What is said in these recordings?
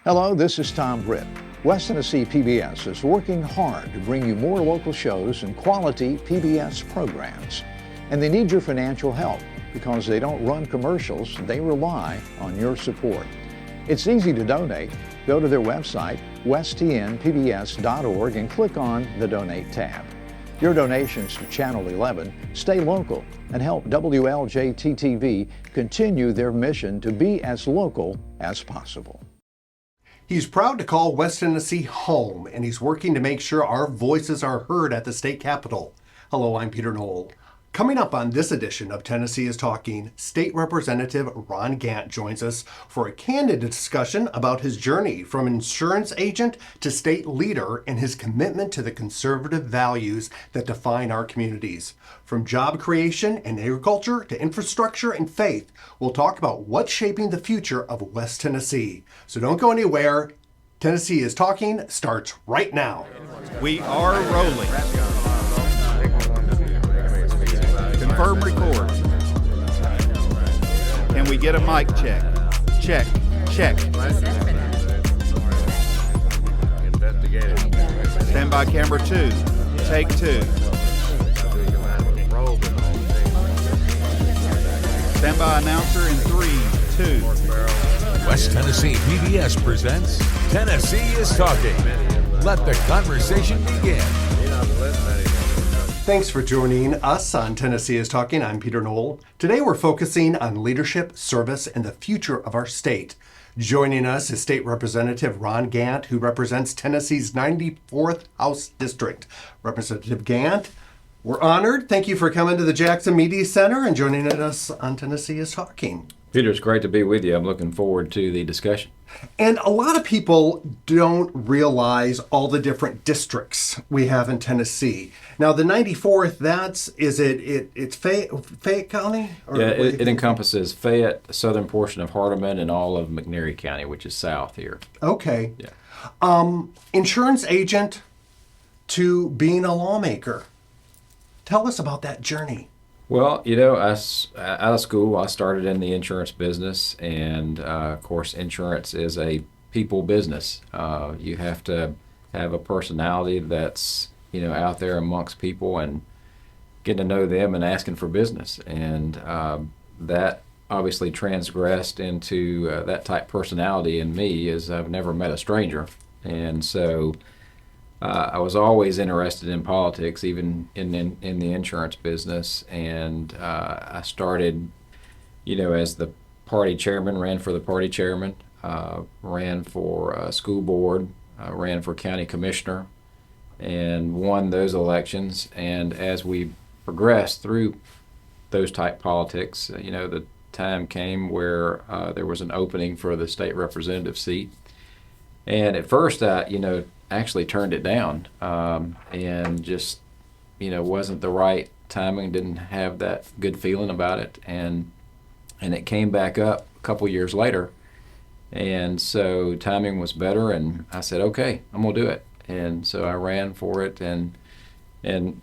Hello, this is Tom Britt. West Tennessee PBS is working hard to bring you more local shows and quality PBS programs. And they need your financial help because they don't run commercials, they rely on your support. It's easy to donate. Go to their website, westtnpbs.org, and click on the Donate tab. Your donations to Channel 11 stay local and help WLJT-TV continue their mission to be as local as possible. He's proud to call West Tennessee home, and he's working to make sure our voices are heard at the state capitol. Hello, I'm Peter Knoll. Coming up on this edition of Tennessee is Talking, State Representative Ron Gant joins us for a candid discussion about his journey from insurance agent to state leader and his commitment to the conservative values that define our communities. From job creation and agriculture to infrastructure and faith, we'll talk about what's shaping the future of West Tennessee. So don't go anywhere. Tennessee is Talking starts right now. We are rolling. Confirm record. Can we get a mic check? Check, check. Stand by camera 2. Take 2. Stand by announcer in 3, 2. West Tennessee PBS presents Tennessee is Talking. Let the conversation begin. Thanks for joining us on Tennessee is Talking. I'm Peter Knoll. Today we're focusing on leadership, service, and the future of our state. Joining us is State Representative Ron Gant, who represents Tennessee's 94th House District. Representative Gant, we're honored. Thank you for coming to the Jackson Media Center and joining us on Tennessee is Talking. Peter, it's great to be with you. I'm looking forward to the discussion. And a lot of people don't realize all the different districts we have in Tennessee. Now, the 94th, it's Fayette County? Or yeah, it encompasses Fayette, the southern portion of Hardeman, and all of McNairy County, which is south here. Okay. Yeah. Insurance agent to being a lawmaker. Tell us about that journey. Well, you know, out of school, I started in the insurance business, and of course, insurance is a people business. You have to have a personality that's, out there amongst people and getting to know them and asking for business. And that obviously transgressed into that type personality in me, as I've never met a stranger. And so I was always interested in politics, even in the insurance business, and I started, as the party chairman, ran for the party chairman, ran for school board, ran for county commissioner, and won those elections. And as we progressed through those type politics, the time came where there was an opening for the state representative seat. And at first, actually turned it down and just wasn't the right timing, didn't have that good feeling about it, and it came back up a couple years later, and so timing was better, and I said, okay, I'm gonna do it. And so I ran for it and won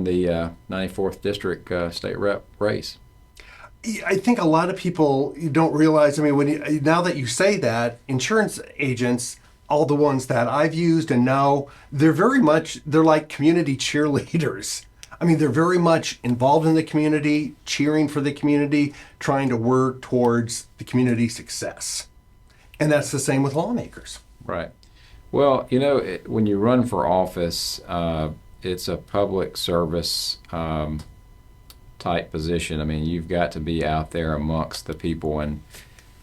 the 94th district state rep race. I think a lot of people don't realize, now that you say that, insurance agents, all the ones that I've used and know, they're like community cheerleaders. They're very much involved in the community, cheering for the community, trying to work towards the community success. And that's the same with lawmakers. Right. Well, when you run for office, it's a public service type position. You've got to be out there amongst the people and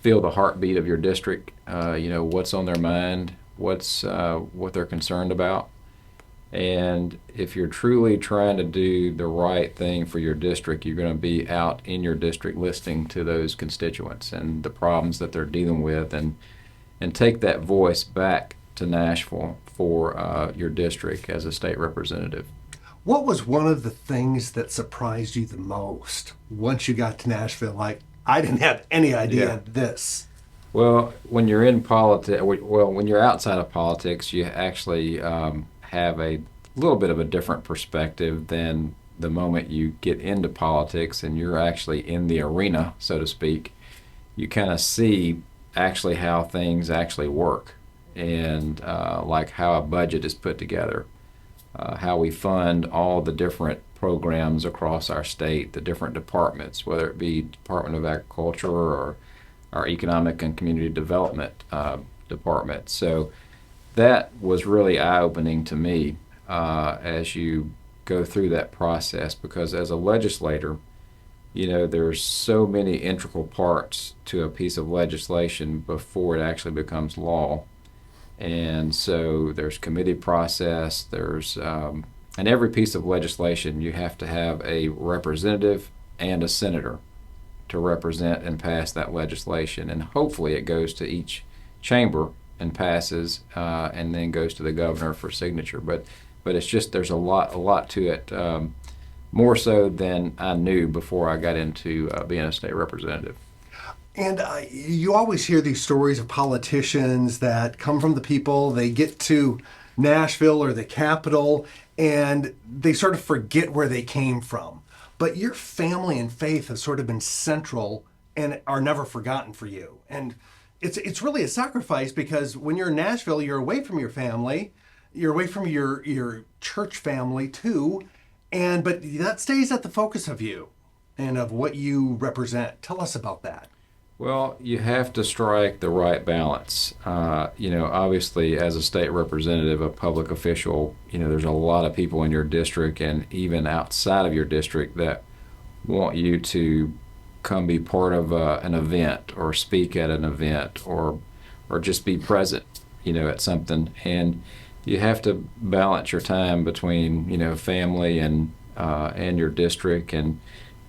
feel the heartbeat of your district, what's on their mind, what they're concerned about. And if you're truly trying to do the right thing for your district, you're going to be out in your district listening to those constituents and the problems that they're dealing with, and take that voice back to Nashville for your district as a state representative. What was one of the things that surprised you the most once you got to Nashville? Like, I didn't have any idea of this. Well, when you're in politics, when you're outside of politics, you actually have a little bit of a different perspective than the moment you get into politics and you're actually in the arena, so to speak. You kind of see actually how things actually work, and like how a budget is put together, how we fund all the different programs across our state, the different departments, whether it be Department of Agriculture or our Economic and Community Development department. So that was really eye-opening to me as you go through that process, because as a legislator, there's so many integral parts to a piece of legislation before it actually becomes law. And so there's committee process, there's, and every piece of legislation, you have to have a representative and a senator to represent and pass that legislation. And hopefully it goes to each chamber and passes, and then goes to the governor for signature. But it's just, there's a lot to it, more so than I knew before I got into being a state representative. And you always hear these stories of politicians that come from the people, they get to Nashville or the Capitol, and they sort of forget where they came from. But your family and faith have sort of been central and are never forgotten for you. And it's really a sacrifice, because when you're in Nashville, you're away from your family, you're away from your church family too, but that stays at the focus of you and of what you represent. Tell us about that. Well, you have to strike the right balance. Obviously, as a state representative, a public official, there's a lot of people in your district and even outside of your district that want you to come be part of an event or speak at an event or just be present, at something. And you have to balance your time between, family and your district and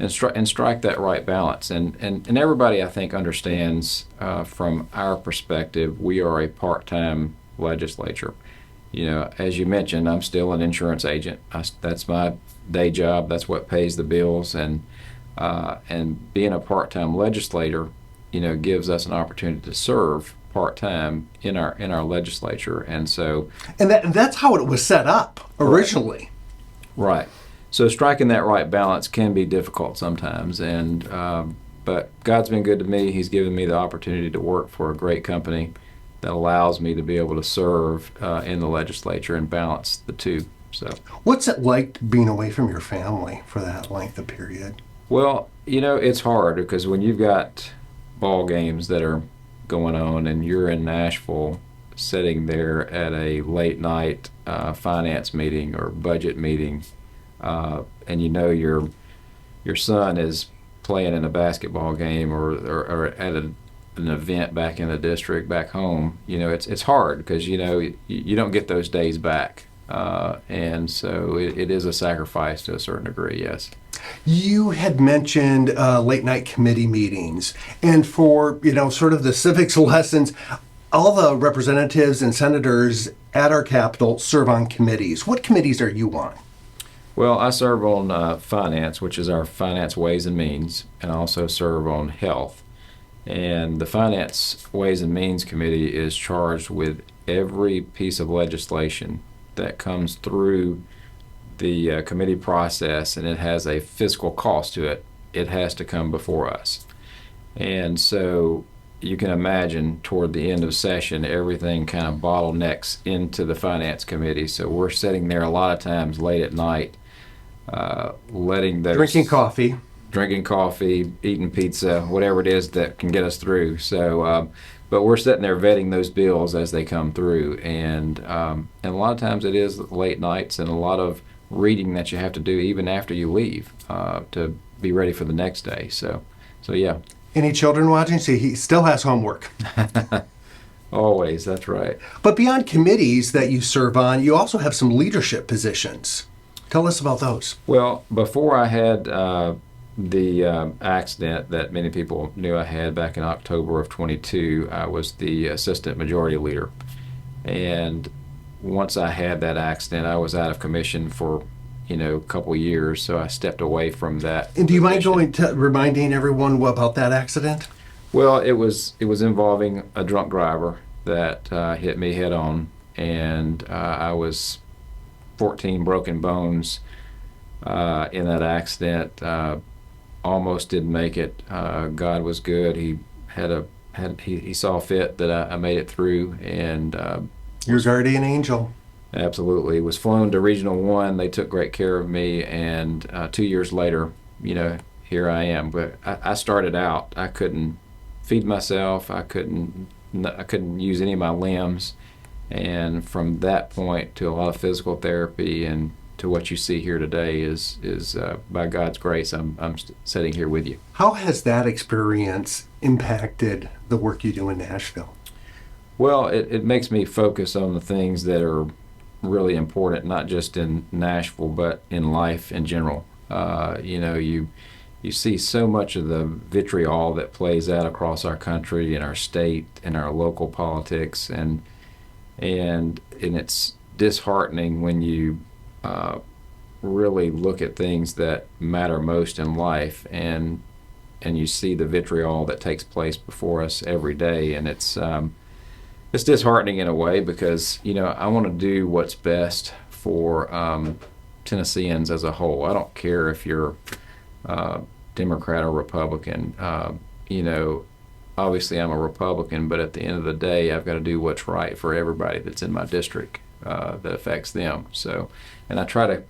strike that right balance. And everybody, I think, understands from our perspective, we are a part-time legislature. As you mentioned, I'm still an insurance agent. That's my day job. That's what pays the bills. And being a part-time legislator, gives us an opportunity to serve part-time in our legislature. And so, and that's how it was set up originally. Right. So striking that right balance can be difficult sometimes, but God's been good to me. He's given me the opportunity to work for a great company that allows me to be able to serve in the legislature and balance the two. So, what's it like being away from your family for that length of period? Well, it's hard, because when you've got ball games that are going on and you're in Nashville sitting there at a late night finance meeting or budget meeting, and your son is playing in a basketball game or at an event back in the district back home, it's hard, because you don't get those days back, and so it is a sacrifice to a certain degree. Yes. You had mentioned late night committee meetings, and for sort of the civics lessons, all the representatives and senators at our Capitol serve on committees. What committees are you on? Well, I serve on finance, which is our Finance Ways and Means, and I also serve on health. And the Finance Ways and Means Committee is charged with every piece of legislation that comes through the committee process, and it has a fiscal cost to it. It has to come before us. And so you can imagine toward the end of session, everything kind of bottlenecks into the Finance Committee. So we're sitting there a lot of times late at night, letting those... Drinking coffee, eating pizza, whatever it is that can get us through. So, but we're sitting there vetting those bills as they come through. And a lot of times it is late nights and a lot of reading that you have to do even after you leave to be ready for the next day. So yeah. Any children watching? See, he still has homework. Always, that's right. But beyond committees that you serve on, you also have some leadership positions. Tell us about those. Well, before I had the accident that many people knew I had back in October of 22, I was the assistant majority leader. And once I had that accident, I was out of commission for a couple of years, so I stepped away from that. And do you mind reminding everyone about that accident? Well, it was involving a drunk driver that hit me head on, and I was 14 broken bones in that accident. Almost didn't make it. God was good. He had he saw fit that I made it through, and Your guardian angel. absolutely was flown to Regional 1. They took great care of me, and 2 years later, here I am. But I started out, I couldn't feed myself. I couldn't use any of my limbs, and from that point to a lot of physical therapy and to what you see here today is by God's grace, I'm sitting here with you. How has that experience impacted the work you do in Nashville? Well, it makes me focus on the things that are really important, not just in Nashville, but in life in general. You see so much of the vitriol that plays out across our country and our state and our local politics, and it's disheartening when you really look at things that matter most in life, and you see the vitriol that takes place before us every day, and it's disheartening in a way, because I want to do what's best for Tennesseans as a whole. I don't care if you're Democrat or Republican. Obviously I'm a Republican, but at the end of the day, I've got to do what's right for everybody that's in my district that affects them. So, and I try to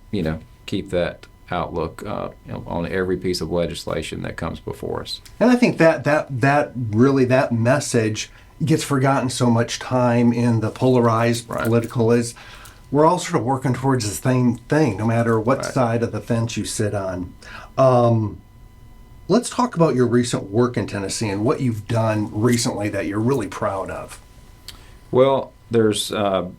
keep that outlook on every piece of legislation that comes before us. And I think that message gets forgotten so much time in the polarized political is. We're all sort of working towards the same thing, no matter what side of the fence you sit on. Let's talk about your recent work in Tennessee and what you've done recently that you're really proud of. Well, there's a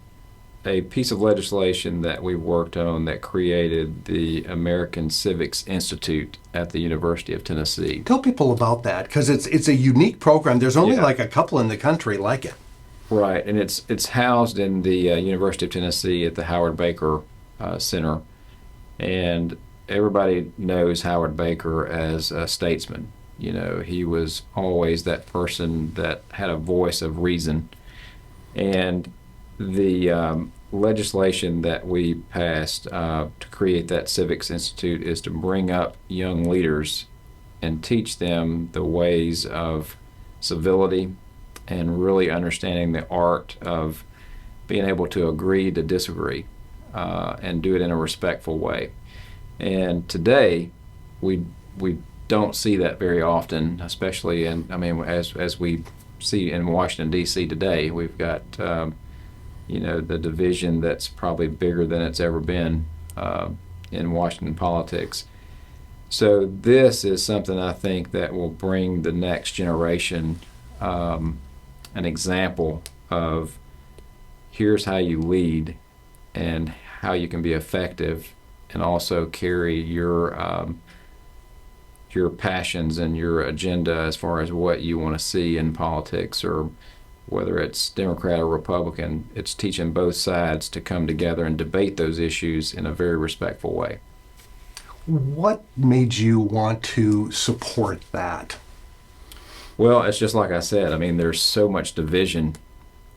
piece of legislation that we worked on that created the American Civics Institute at the University of Tennessee. Tell people about that, because it's a unique program. There's only like a couple in the country like it. Right, and it's housed in the University of Tennessee at the Howard Baker Center, and everybody knows Howard Baker as a statesman. He was always that person that had a voice of reason, and the legislation that we passed to create that Civics Institute is to bring up young leaders and teach them the ways of civility and really understanding the art of being able to agree to disagree and do it in a respectful way. And today, we don't see that very often, especially as we see in Washington, D.C. today. We've got the division that's probably bigger than it's ever been in Washington politics. So this is something I think that will bring the next generation an example of here's how you lead and how you can be effective, and also carry your passions and your agenda as far as what you want to see in politics, or whether it's Democrat or Republican. It's teaching both sides to come together and debate those issues in a very respectful way. What made you want to support that? Well, it's just like I said. There's so much division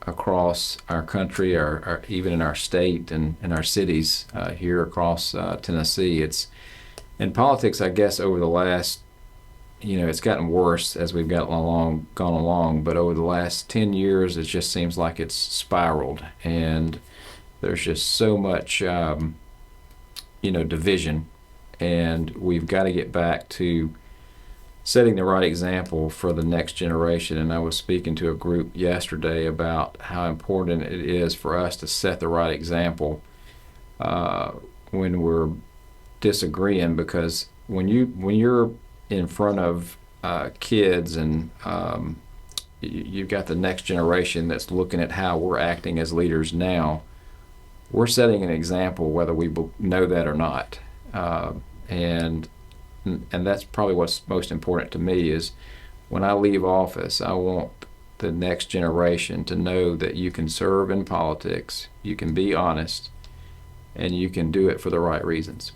across our country, our even in our state and in our cities here across Tennessee. It's in politics, I guess, over the last, it's gotten worse as we've gone along. But over the last 10 years, it just seems like it's spiraled, and there's just so much, division, and we've got to get back to setting the right example for the next generation. And I was speaking to a group yesterday about how important it is for us to set the right example when we're disagreeing, because when you're in front of kids and you've got the next generation that's looking at how we're acting as leaders now, we're setting an example whether we know that or not. And that's probably what's most important to me is when I leave office, I want the next generation to know that you can serve in politics, you can be honest, and you can do it for the right reasons.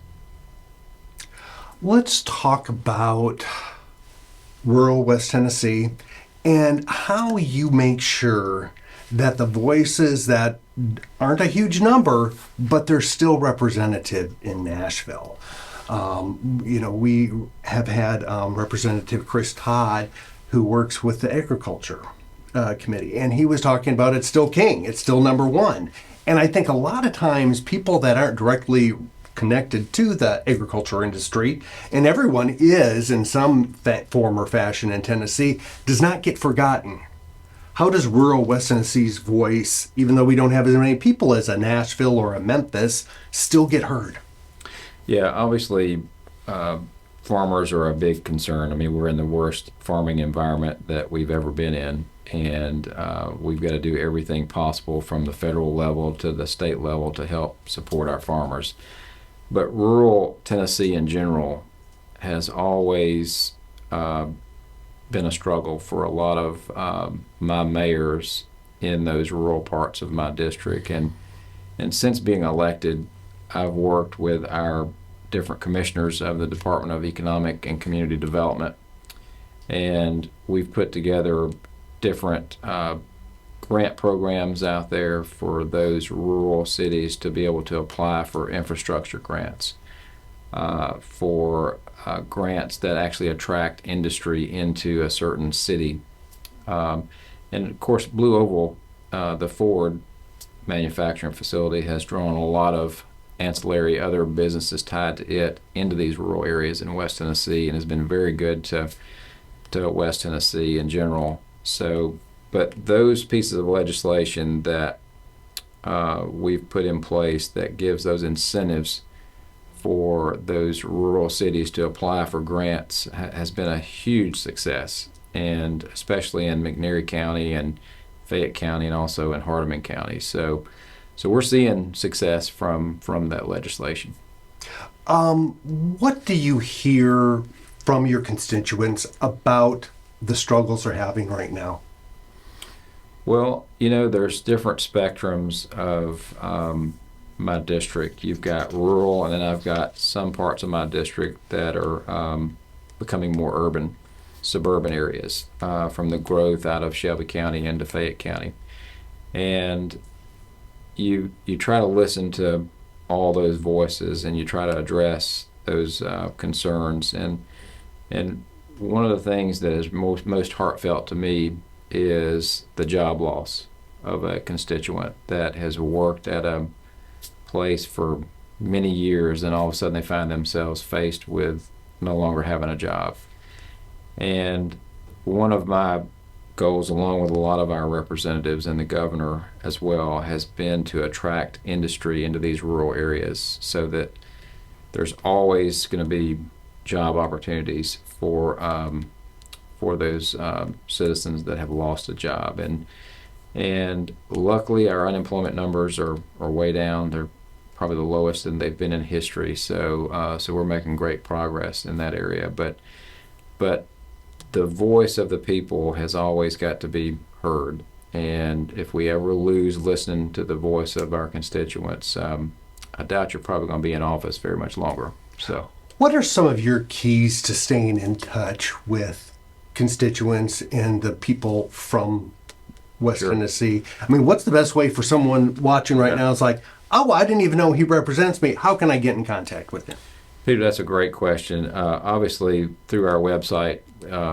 Let's talk about rural West Tennessee and how you make sure that the voices that aren't a huge number, but they're still representative in Nashville. We have had Representative Chris Todd who works with the agriculture committee, and he was talking about it's still king, it's still number one. And I think a lot of times people that aren't directly connected to the agriculture industry, and everyone is in some form or fashion in Tennessee, does not get forgotten. How does rural West Tennessee's voice, even though we don't have as many people as a Nashville or a Memphis, still get heard? Yeah, obviously, farmers are a big concern. I mean, we're in the worst farming environment that we've ever been in, and we've got to do everything possible from the federal level to the state level to help support our farmers. But rural Tennessee in general has always been a struggle for a lot of my mayors in those rural parts of my district. And since being elected, I've worked with our different commissioners of the Department of Economic and Community Development, and we've put together different grant programs out there for those rural cities to be able to apply for infrastructure grants, for grants that actually attract industry into a certain city. And of course, Blue Oval, the Ford manufacturing facility, has drawn a lot of ancillary other businesses tied to it into these rural areas in West Tennessee, and has been very good to West Tennessee in general. So, but those pieces of legislation that we've put in place that gives those incentives for those rural cities to apply for grants has been a huge success, and especially in McNairy County and Fayette County and also in Hardeman County. So we're seeing success from that legislation. What do you hear from your constituents about the struggles they're having right now? Well, there's different spectrums of my district. You've got rural, and then I've got some parts of my district that are becoming more urban, suburban areas from the growth out of Shelby County into Fayette County. And you try to listen to all those voices, and you try to address those concerns. And one of the things that is most heartfelt to me is the job loss of a constituent that has worked at a place for many years, and all of a sudden they find themselves faced with no longer having a job. And one of my goals, along with a lot of our representatives and the governor as well, has been to attract industry into these rural areas so that there's always going to be job opportunities for those citizens that have lost a job. And luckily our unemployment numbers are way down. They're probably the lowest than they've been in history. So we're making great progress in that area. But the voice of the people has always got to be heard. And if we ever lose listening to the voice of our constituents, I doubt you're probably going to be in office very much longer. So, what are some of your keys to staying in touch with constituents and the people from West Tennessee? I mean, what's the best way for someone watching right now? It's like, oh, I didn't even know he represents me. How can I get in contact with him? Peter, that's a great question. Obviously, through our website,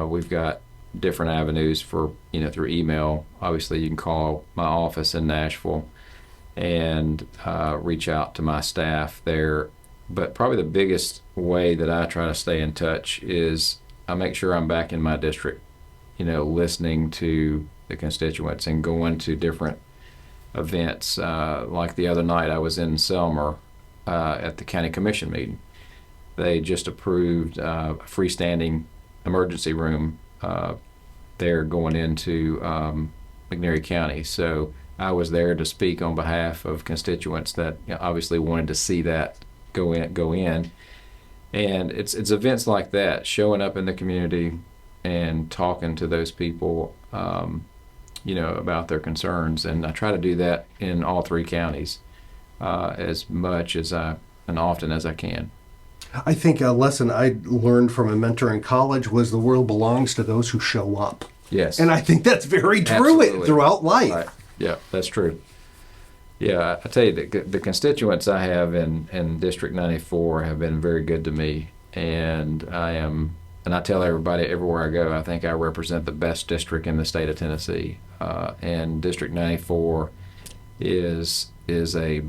we've got different avenues for, through email. Obviously, you can call my office in Nashville and reach out to my staff there. But probably the biggest way that I try to stay in touch is I make sure I'm back in my district, listening to the constituents and going to different events. Like the other night, I was in Selmer at the county commission meeting. They just approved a freestanding emergency room there going into McNairy County. So I was there to speak on behalf of constituents that obviously wanted to see that go in. And it's events like that, showing up in the community and talking to those people, about their concerns. And I try to do that in all three counties as much as and often as I can. I think a lesson I learned from a mentor in college was the world belongs to those who show up. Yes. And I think that's very true throughout life. Right. Yeah, that's true. Yeah, I tell you, the constituents I have in District 94 have been very good to me, and I am and I tell everybody everywhere I go, I think I represent the best district in the state of Tennessee. And District 94 is I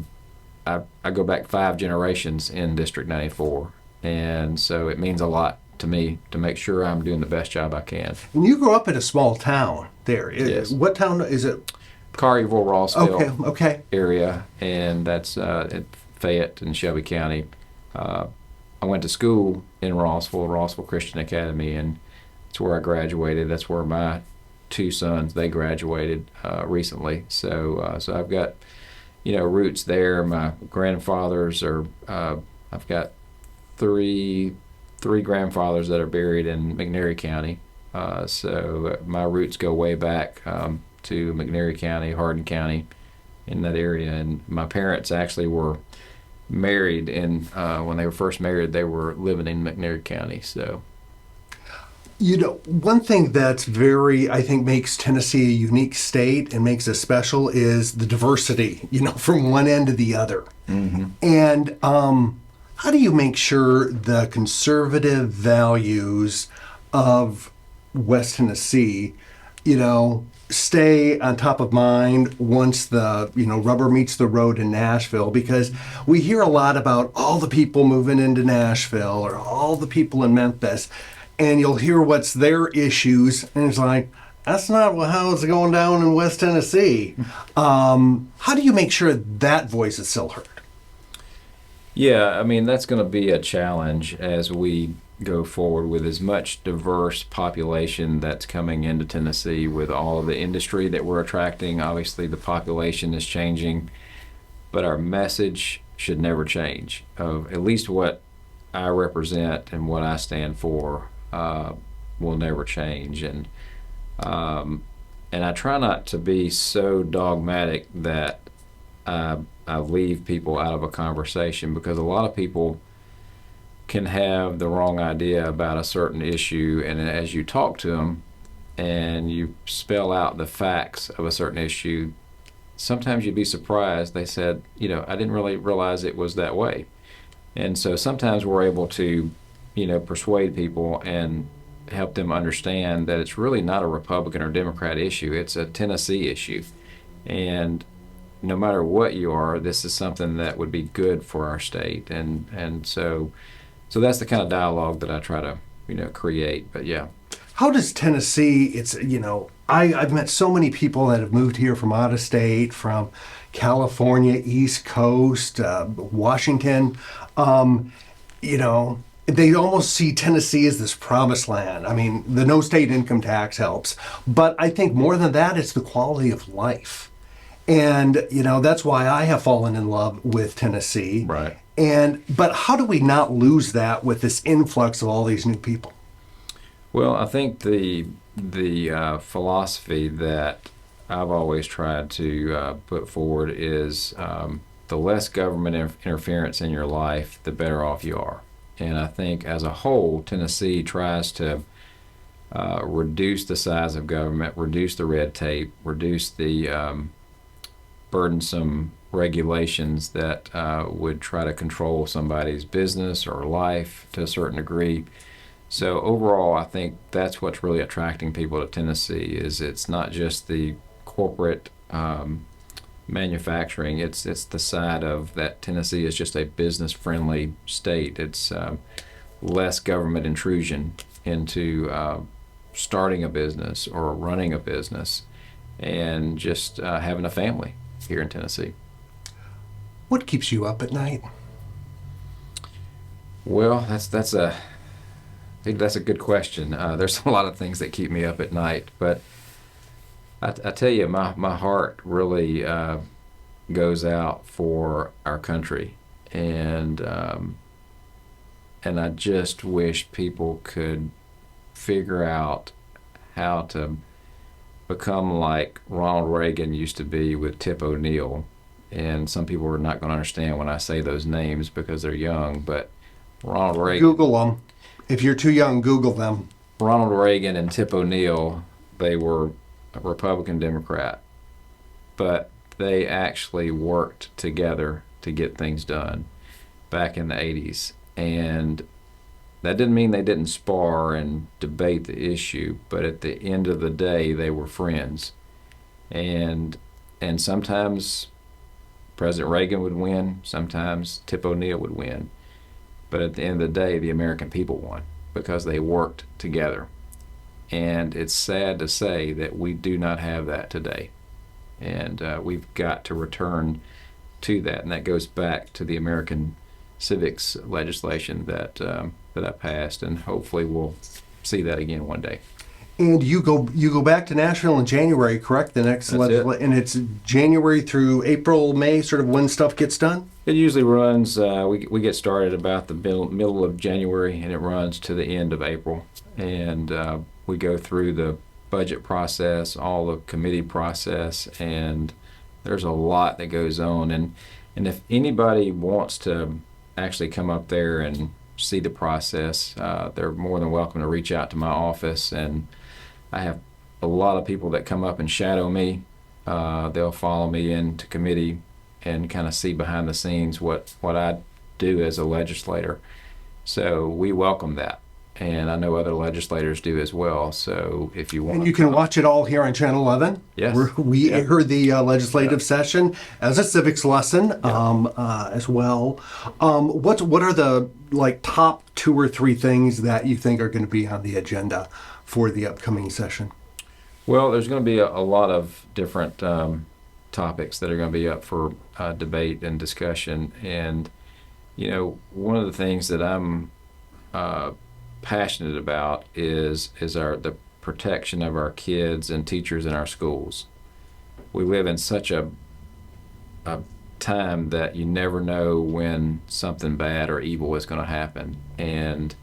go back 5 generations in District 94, and so it means a lot to me to make sure I'm doing the best job I can. And you grew up in a small town there. Yes. What town is it? Collierville, Rossville Okay. area, and that's in Fayette and Shelby County. I went to school in Rossville Christian Academy, and that's where I graduated. That's where my 2 sons, they graduated recently. So I've got, roots there. My grandfathers are, I've got three grandfathers that are buried in McNairy County. So my roots go way back to McNairy County, Hardin County, in that area. And my parents actually were married, and when they were first married, they were living in McNairy County. So, one thing that's I think makes Tennessee a unique state and makes it special is the diversity, from one end to the other. Mm-hmm. And how do you make sure the conservative values of West Tennessee, stay on top of mind once the rubber meets the road in Nashville? Because we hear a lot about all the people moving into Nashville or all the people in Memphis, and you'll hear what's their issues, and it's like, that's not how it's going down in West Tennessee. How do you make sure that voice is still heard? Yeah, I mean, that's going to be a challenge as we go forward with as much diverse population that's coming into Tennessee with all of the industry that we're attracting. Obviously, the population is changing, but our message should never change. Of at least what I represent and what I stand for will never change. And I try not to be so dogmatic that I leave people out of a conversation, because a lot of people can have the wrong idea about a certain issue, and as you talk to them and you spell out the facts of a certain issue, sometimes you'd be surprised. They said, I didn't really realize it was that way. And so sometimes we're able to, persuade people and help them understand that it's really not a Republican or Democrat issue. It's a Tennessee issue. And no matter what you are, this is something that would be good for our state. And so that's the kind of dialogue that I try to, create. But yeah. How does Tennessee, I've met so many people that have moved here from out of state, from California, East Coast, Washington, they almost see Tennessee as this promised land. I mean, the no state income tax helps, but I think more than that, it's the quality of life. And, that's why I have fallen in love with Tennessee. Right. But how do we not lose that with this influx of all these new people? Well, I think the philosophy that I've always tried to put forward is the less government interference in your life, the better off you are. And I think as a whole, Tennessee tries to reduce the size of government, reduce the red tape, reduce the burdensome regulations that would try to control somebody's business or life to a certain degree. So overall, I think that's what's really attracting people to Tennessee. Is it's not just the corporate manufacturing, it's the side of that Tennessee is just a business-friendly state. It's less government intrusion into starting a business or running a business, and just having a family here in Tennessee. What keeps you up at night? Well, I think that's a good question. There's a lot of things that keep me up at night, but I tell you, my heart really goes out for our country, and I just wish people could figure out how to become like Ronald Reagan used to be with Tip O'Neill. And some people are not going to understand when I say those names because they're young, but Ronald Reagan. Google them. If you're too young, Google them. Ronald Reagan and Tip O'Neill, they were a Republican Democrat, but they actually worked together to get things done back in the 80s. And that didn't mean they didn't spar and debate the issue, but at the end of the day, they were friends. And sometimes President Reagan would win, sometimes Tip O'Neill would win. But at the end of the day, the American people won because they worked together. And it's sad to say that we do not have that today. And we've got to return to that. And that goes back to the American civics legislation that I passed, and hopefully we'll see that again one day. And you go back to Nashville in January, correct? The next and it's January through April, May, sort of when stuff gets done? It usually runs, we get started about the middle of January, and it runs to the end of April. And we go through the budget process, all the committee process, and there's a lot that goes on. And if anybody wants to actually come up there and see the process, they're more than welcome to reach out to my office. And I have a lot of people that come up and shadow me. They'll follow me into committee and kind of see behind the scenes what I do as a legislator. So we welcome that. And I know other legislators do as well. So if you want, and you can watch it all here on Channel 11. Yes, we heard the legislative session as a civics lesson as well. What are the top 2 or 3 things that you think are going to be on the agenda for the upcoming session? Well, there's going to be a lot of different topics that are going to be up for debate and discussion. And one of the things that I'm passionate about is the protection of our kids and teachers in our schools. We live in such a time that you never know when something bad or evil is going to happen, and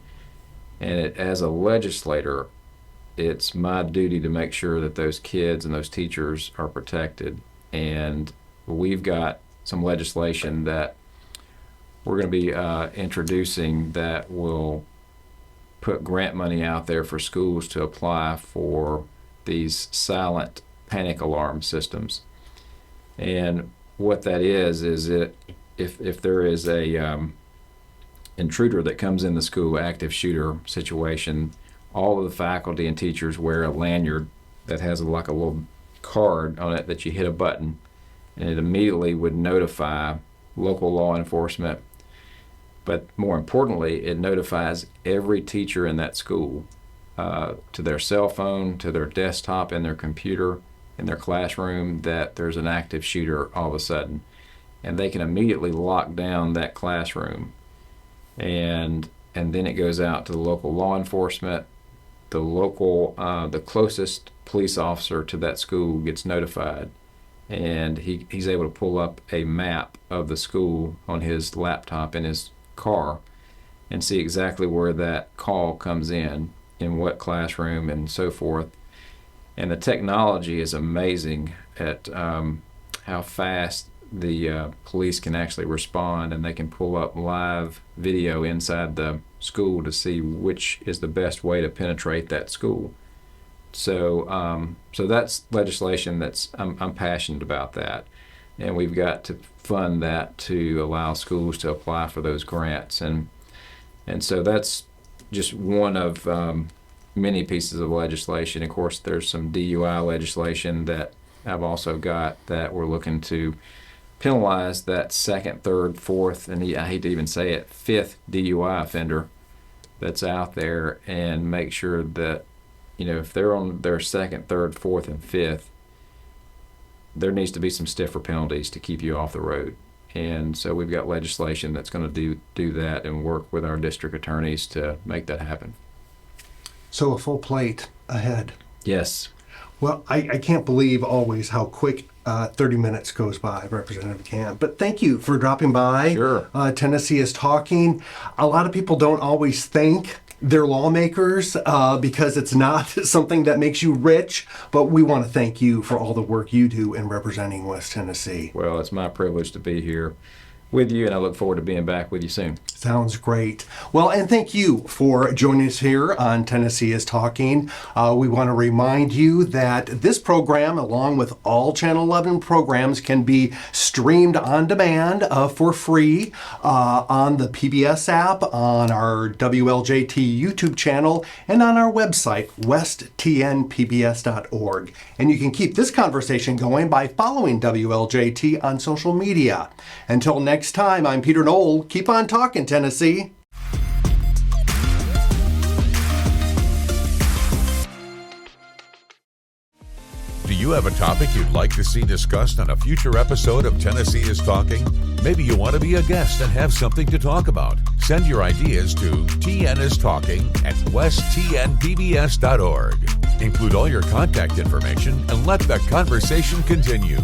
as a legislator, it's my duty to make sure that those kids and those teachers are protected. And we've got some legislation that we're going to be introducing that will put grant money out there for schools to apply for these silent panic alarm systems. And what that is it if there is a intruder that comes in the school, active shooter situation, all of the faculty and teachers wear a lanyard that has a little card on it that you hit a button, and it immediately would notify local law enforcement. But more importantly, it notifies every teacher in that school to their cell phone, to their desktop, and their computer in their classroom that there's an active shooter all of a sudden. And they can immediately lock down that classroom. And then it goes out to the local law enforcement. The closest police officer to that school gets notified. And he's able to pull up a map of the school on his laptop in his car and see exactly where that call comes in what classroom, and so forth. And the technology is amazing at how fast the police can actually respond, and they can pull up live video inside the school to see which is the best way to penetrate that school. So that's legislation I'm passionate about that. And we've got to fund that to allow schools to apply for those grants. And so that's just one of many pieces of legislation. Of course, there's some DUI legislation that I've also got that we're looking to penalize that second, third, fourth, and I hate to even say it, fifth DUI offender that's out there, and make sure that, if they're on their second, third, fourth, and fifth, there needs to be some stiffer penalties to keep you off the road. And so we've got legislation that's going to do that, and work with our district attorneys to make that happen. So a full plate ahead. Yes. Well, I can't believe always how quick 30 minutes goes by, Representative Gant. But thank you for dropping by. Sure. Tennessee is Talking. A lot of people don't always thank their lawmakers because it's not something that makes you rich, but we want to thank you for all the work you do in representing West Tennessee. Well, it's my privilege to be here. with you, and I look forward to being back with you soon. Sounds great. Well, and thank you for joining us here on Tennessee is Talking. We want to remind you that this program, along with all Channel 11 programs, can be streamed on demand for free on the PBS app, on our WLJT YouTube channel, and on our website, westtnpbs.org. And you can keep this conversation going by following WLJT on social media. Until next time, I'm Peter Knoll. Keep on talking, Tennessee. Do you have a topic you'd like to see discussed on a future episode of Tennessee is Talking? Maybe you want to be a guest and have something to talk about. Send your ideas to tnistalking@westtnpbs.org. Include all your contact information and let the conversation continue.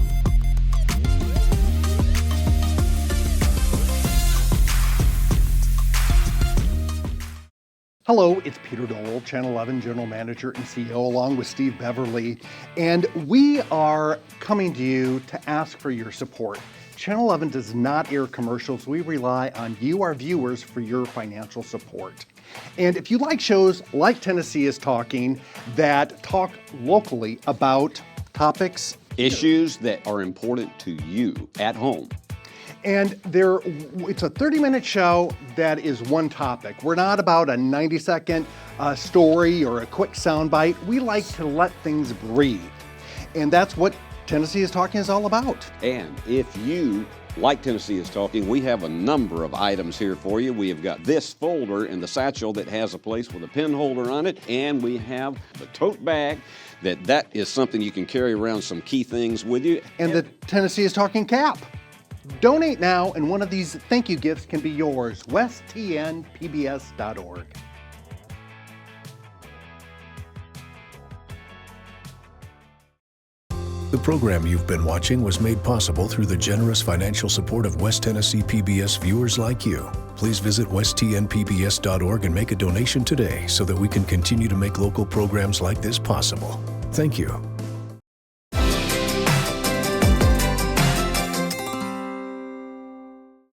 Hello, it's Peter Knoll, Channel 11 General Manager and CEO, along with Steve Beverly, and we are coming to you to ask for your support. Channel 11 does not air commercials. We rely on you, our viewers, for your financial support. And if you like shows like Tennessee is Talking that talk locally about topics, issues that are important to you at home. and it's a 30-minute show that is one topic. We're not about a 90-second story or a quick soundbite. We like to let things breathe. And that's what Tennessee is Talking is all about. And if you like Tennessee is Talking, we have a number of items here for you. We have got this folder in the satchel that has a place with a pen holder on it, and we have the tote bag that is something you can carry around some key things with you. And the Tennessee is Talking cap. Donate now, and one of these thank you gifts can be yours. westtnpbs.org. The program you've been watching was made possible through the generous financial support of West Tennessee PBS viewers like you. Please visit westtnpbs.org and make a donation today so that we can continue to make local programs like this possible. Thank you.